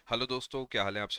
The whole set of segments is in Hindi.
हेलो दोस्तों, क्या हाल है आप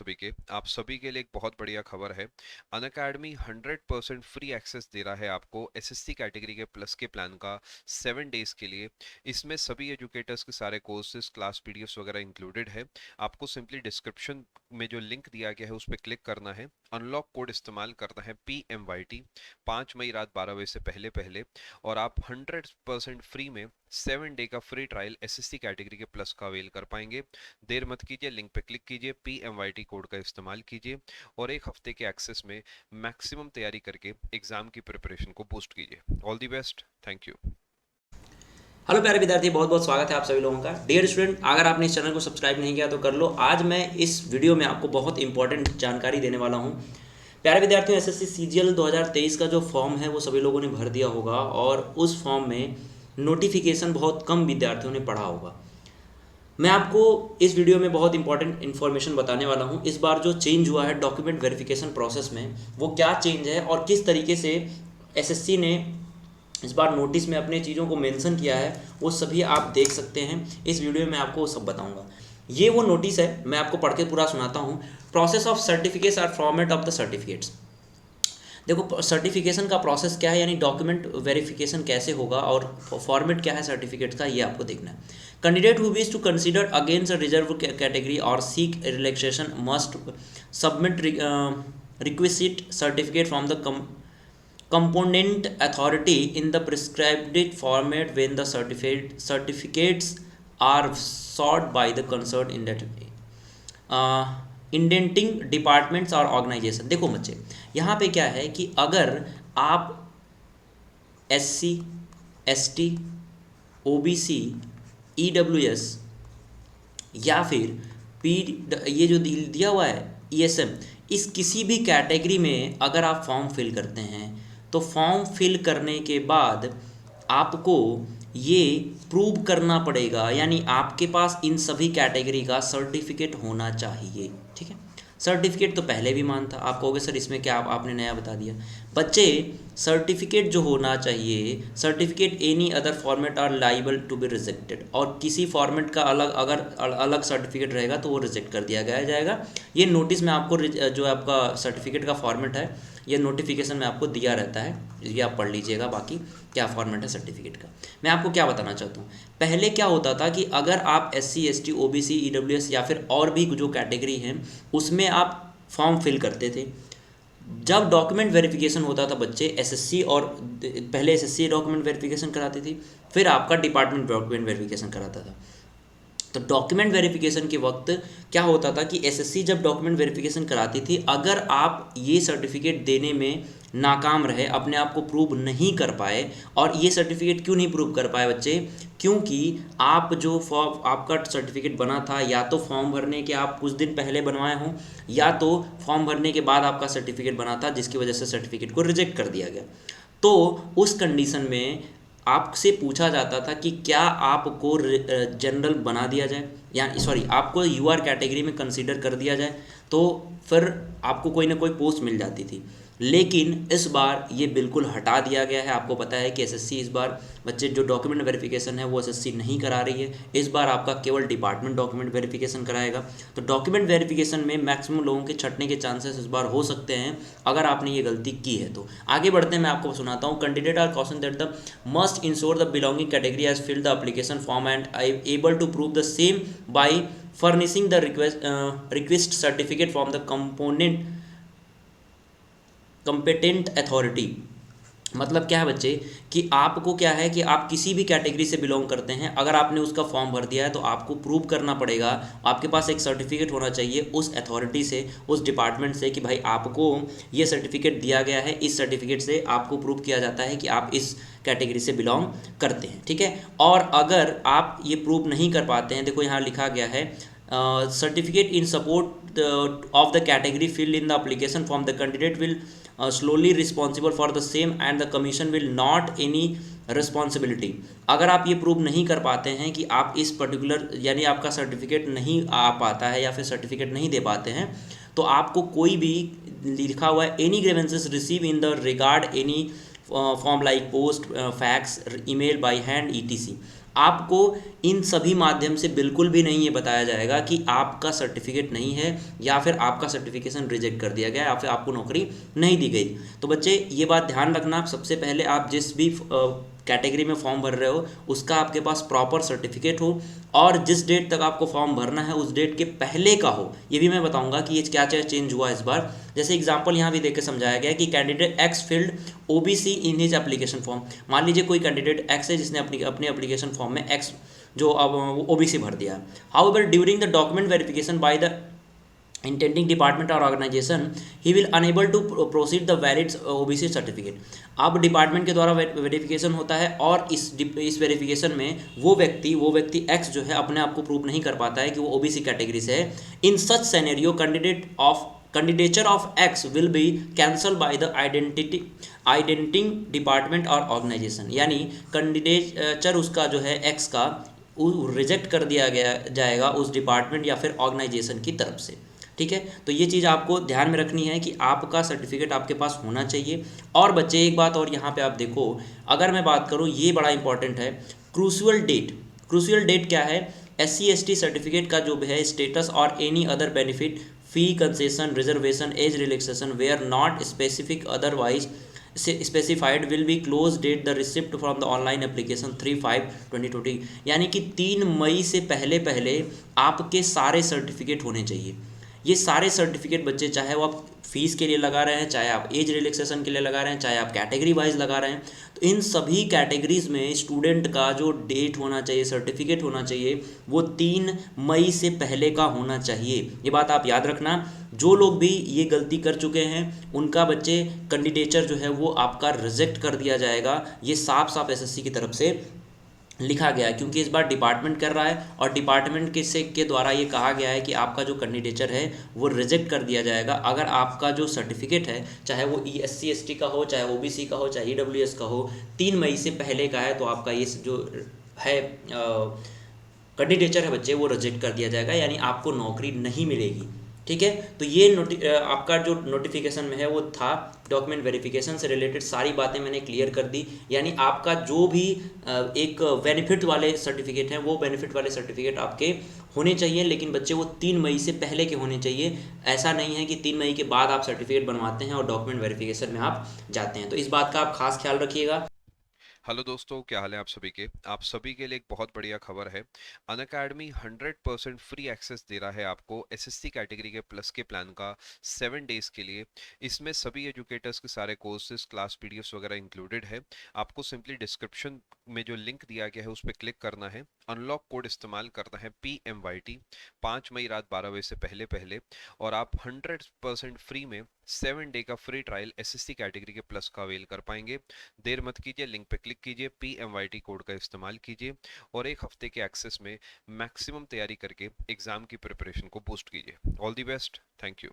सभी के लिए एक बहुत बढ़िया खबर है। अनअकैडमी 100% फ्री एक्सेस दे रहा है आपको एसएससी कैटेगरी के प्लस के प्लान का 7 डेज के लिए। इसमें सभी एजुकेटर्स के सारे कोर्सेज, क्लास पीडीएफ्स वगैरह इंक्लूडेड है। आपको सिंपली डिस्क्रिप्शन में जो लिंक दिया गया है उस पर क्लिक करना है, अनलॉक कोड इस्तेमाल करना है PMYT 5 मई रात 12 बजे से पहले पहले, और आप 100% फ्री में 7 डे का फ्री ट्रायल एसएससी कैटेगरी के प्लस का अवेल कर पाएंगे। देर मत कीजिए, लिंक पे क्लिक कीजिए, PMYT कोड का इस्तेमाल कीजिए और एक हफ्ते के एक्सेस में मैक्सिमम तैयारी करके एग्जाम की प्रिपरेशन को बूस्ट कीजिए। All the best, thank you. Hello प्यारे विद्यार्थी, बहुत बहुत स्वागत है आप सभी लोगों का। डियर स्टूडेंट, अगर आपने इस चैनल को सब्सक्राइब नहीं किया तो कर लो। आज मैं इस वीडियो में आपको बहुत इंपॉर्टेंट जानकारी देने वाला हूं। प्यारे विद्यार्थियों, एसएससी सीजीएल 2023 का जो फॉर्म है वो सभी लोगों ने भर दिया होगा और उस फॉर्म में नोटिफिकेशन बहुत कम विद्यार्थियों ने पढ़ा होगा। मैं आपको इस वीडियो में बहुत इंपॉर्टेंट इन्फॉर्मेशन बताने वाला हूं। इस बार जो चेंज हुआ है डॉक्यूमेंट वेरिफिकेशन प्रोसेस में, वो क्या चेंज है और किस तरीके से एसएससी ने इस बार नोटिस में अपने चीज़ों को मेंशन किया है, वो सभी आप देख सकते हैं। इस वीडियो में आपको सब बताऊंगा। ये वो नोटिस है, मैं आपको पढ़ के पूरा सुनाता हूँ। Process of certificates are format of the certificates. देखो, सर्टिफिकेशन का प्रोसेस क्या है, यानी डॉक्यूमेंट वेरिफिकेशन कैसे होगा और फॉर्मेट क्या है सर्टिफिकेट का, ये आपको देखना है। Candidate who wish to consider against a reserve category और seek relaxation must submit requisite certificate from the component authority in the prescribed format when the certificates are sought by the concerned indenting departments और ऑर्गेनाइजेशन। देखो बच्चे, यहाँ पे क्या है कि अगर आप SC, ST, OBC, EWS या फिर पी ये जो दिया हुआ है ESM, इस किसी भी कैटेगरी में अगर आप फॉर्म फिल करते हैं तो फॉर्म फिल करने के बाद आपको ये प्रूव करना पड़ेगा, यानी आपके पास इन सभी कैटेगरी का सर्टिफिकेट होना चाहिए। ठीक है, सर्टिफिकेट तो पहले भी मानता। आप कहोगे सर इसमें क्या आपने नया बता दिया। बच्चे, सर्टिफिकेट जो होना चाहिए, certificate any other format are liable to be rejected, और किसी फॉर्मेट का अलग अगर अलग सर्टिफिकेट रहेगा तो वो रिजेक्ट कर दिया गया जाएगा। ये नोटिस में आपको जो आपका सर्टिफिकेट का फॉर्मेट है, ये नोटिफिकेशन में आपको दिया रहता है, ये आप पढ़ लीजिएगा बाकी क्या फॉर्मेट है सर्टिफिकेट का। मैं आपको क्या बताना चाहता हूँ, पहले क्या होता था कि अगर आप SC, ST, OBC, EWS या फिर और भी जो कैटेगरी हैं उसमें आप फॉर्म फिल करते थे, जब डॉक्यूमेंट वेरिफिकेशन होता था बच्चे, एसएससी और पहले एसएससी डॉक्यूमेंट वेरिफिकेशन कराती थी, फिर आपका डिपार्टमेंट डॉक्यूमेंट वेरिफिकेशन कराता था। तो डॉक्यूमेंट वेरिफिकेशन के वक्त क्या होता था कि एसएससी जब डॉक्यूमेंट वेरिफिकेशन कराती थी, अगर आप ये सर्टिफिकेट देने में नाकाम रहे, अपने आप को प्रूव नहीं कर पाए, और ये सर्टिफिकेट क्यों नहीं प्रूव कर पाए बच्चे, क्योंकि आप जो फॉर्म आपका सर्टिफिकेट बना था, या तो फॉर्म भरने के आप कुछ दिन पहले बनवाए हों, या तो फॉर्म भरने के बाद आपका सर्टिफिकेट बना था जिसकी वजह से सर्टिफिकेट को रिजेक्ट कर दिया गया। तो उस कंडीशन में आपसे पूछा जाता था कि क्या आपको जनरल बना दिया जाए, या सॉरी आपको यूआर कैटेगरी में कंसीडर कर दिया जाए, तो फिर आपको कोई ना कोई पोस्ट मिल जाती थी। लेकिन इस बार ये बिल्कुल हटा दिया गया है। आपको पता है कि एसएससी इस बार बच्चे जो डॉक्यूमेंट वेरिफिकेशन है वो एसएससी नहीं करा रही है, इस बार आपका केवल डिपार्टमेंट डॉक्यूमेंट वेरिफिकेशन कराएगा। तो डॉक्यूमेंट वेरिफिकेशन में मैक्सिमम लोगों के छटने के चांसेस इस बार हो सकते हैं अगर आपने ये गलती की है तो। आगे बढ़ते हैं, मैं आपको सुनाता हूँ। Candidate are caution that the must ensure the belonging category has filled the application form and able to prove the same by furnishing the request certificate from the competent authority. मतलब क्या है बच्चे, कि आपको क्या है कि आप किसी भी कैटेगरी से बिलोंग करते हैं, अगर आपने उसका फॉर्म भर दिया है तो आपको प्रूव करना पड़ेगा, आपके पास एक सर्टिफिकेट होना चाहिए उस अथॉरिटी से, उस डिपार्टमेंट से, कि भाई आपको ये सर्टिफिकेट दिया गया है, इस सर्टिफिकेट से आपको प्रूव किया जाता है कि आप इस कैटेगरी से बिलोंग करते हैं। ठीक है, और अगर आप ये प्रूव नहीं कर पाते हैं, देखो यहाँ लिखा गया है, certificate in support of the category filled in the application form, the candidate will slowly responsible for the same and the commission will not any responsibility. अगर आप ये प्रूव नहीं कर पाते हैं कि आप इस पर्टिकुलर, यानी आपका सर्टिफिकेट नहीं आ पाता है या फिर सर्टिफिकेट नहीं दे पाते हैं, तो आपको कोई भी लिखा हुआ है any grievances receive in the regard any form like post, fax, email, by hand, ETC। आपको इन सभी माध्यम से बिल्कुल भी नहीं ये बताया जाएगा कि आपका सर्टिफिकेट नहीं है या फिर आपका सर्टिफिकेशन रिजेक्ट कर दिया गया या फिर आपको नौकरी नहीं दी गई। तो बच्चे ये बात ध्यान रखना, सबसे पहले आप जिस भी कैटेगरी में फॉर्म भर रहे हो उसका आपके पास प्रॉपर सर्टिफिकेट हो, और जिस डेट तक आपको फॉर्म भरना है उस डेट के पहले का हो। ये भी मैं बताऊंगा कि ये क्या क्या चेंज हुआ इस बार। जैसे एग्जांपल यहाँ भी देख के समझाया गया कि candidate x field OBC in his application form. मान लीजिए कोई कैंडिडेट एक्स है जिसने अपने एप्लीकेशन फॉर्म में एक्स जो अब ओबीसी भर दिया। However during the document verification by the intending department or organization he will unable to proceed the valid OBC certificate. अब डिपार्टमेंट के द्वारा वेरिफिकेशन होता है और इस वेरिफिकेशन में वो व्यक्ति एक्स जो है अपने आप को प्रूव नहीं कर पाता है कि वो ओबीसी कैटेगरी से है। In such scenario candidature of X will be cancel by the indenting department और ऑर्गेनाइजेशन। यानी कैंडिडेचर उसका जो है एक्स का रिजेक्ट कर दिया गया जाएगा उस डिपार्टमेंट या फिर ऑर्गेनाइजेशन की तरफ से। ठीक है, तो ये चीज़ आपको ध्यान में रखनी है कि आपका सर्टिफिकेट आपके पास होना चाहिए। और बच्चे एक बात और यहाँ पे आप देखो, अगर मैं बात करूँ ये बड़ा इंपॉर्टेंट है, क्रूशियल डेट। क्रूशियल डेट क्या है? SC ST सर्टिफिकेट का जो है स्टेटस और any other benefit, fee concession, reservation, age relaxation where not specific otherwise specified will be close date the receipt from the online application 3/5/2020। यानी कि 3 मई से पहले पहले आपके सारे सर्टिफिकेट होने चाहिए। ये सारे सर्टिफिकेट बच्चे, चाहे वो आप फीस के लिए लगा रहे हैं, चाहे आप एज रिलैक्सेशन के लिए लगा रहे हैं, चाहे आप कैटेगरी वाइज लगा रहे हैं, तो इन सभी कैटेगरीज में स्टूडेंट का जो डेट होना चाहिए, सर्टिफिकेट होना चाहिए, वो 3 मई से पहले का होना चाहिए। ये बात आप याद रखना। जो लोग भी ये गलती कर चुके हैं उनका बच्चे कैंडिडेचर जो है वो आपका रिजेक्ट कर दिया जाएगा। ये साफ साफ SSC की तरफ से लिखा गया है, क्योंकि इस बार डिपार्टमेंट कर रहा है और डिपार्टमेंट के द्वारा ये कहा गया है कि आपका जो कैंडिडेचर है वो रिजेक्ट कर दिया जाएगा अगर आपका जो सर्टिफिकेट है, चाहे वो SC ST का हो, चाहे OBC का हो, चाहे EWS का हो, 3 मई से पहले का है, तो आपका ये जो है कैंडिडेचर है बच्चे वो रिजेक्ट कर दिया जाएगा, यानी आपको नौकरी नहीं मिलेगी। ठीक है, तो ये आपका जो नोटिफिकेशन में है वो था डॉक्यूमेंट वेरिफिकेशन से रिलेटेड सारी बातें मैंने क्लियर कर दी। यानी आपका जो भी एक बेनिफिट वाले सर्टिफिकेट हैं वो बेनिफिट वाले सर्टिफिकेट आपके होने चाहिए, लेकिन बच्चे वो 3 मई से पहले के होने चाहिए। ऐसा नहीं है कि 3 मई के बाद आप सर्टिफिकेट बनवाते हैं और डॉक्यूमेंट वेरिफिकेशन में आप जाते हैं। तो इस बात का आप खास ख्याल रखिएगा। हेलो दोस्तों, क्या हाल है आप सभी के लिए एक बहुत बढ़िया खबर है। अनअकैडमी 100% फ्री एक्सेस दे रहा है आपको एसएससी कैटेगरी के प्लस के प्लान का 7 डेज के लिए। इसमें सभी एजुकेटर्स के सारे कोर्सेज, क्लास पीडीएफ्स वगैरह इंक्लूडेड है। आपको सिंपली डिस्क्रिप्शन में जो लिंक दिया गया है उस पर क्लिक करना है, अनलॉक कोड इस्तेमाल करना है PMYT 5 मई रात 12 बजे से पहले पहले, और आप 100% फ्री में 7 डे का फ्री ट्रायल एसएससी कैटेगरी के प्लस का अवेल कर पाएंगे। देर मत कीजिए, लिंक पे क्लिक कीजिए, PMYT कोड का इस्तेमाल कीजिए और 1 हफ्ते के एक्सेस में मैक्सिमम तैयारी करके एग्जाम की प्रिपरेशन को बूस्ट कीजिए। All the best, thank you.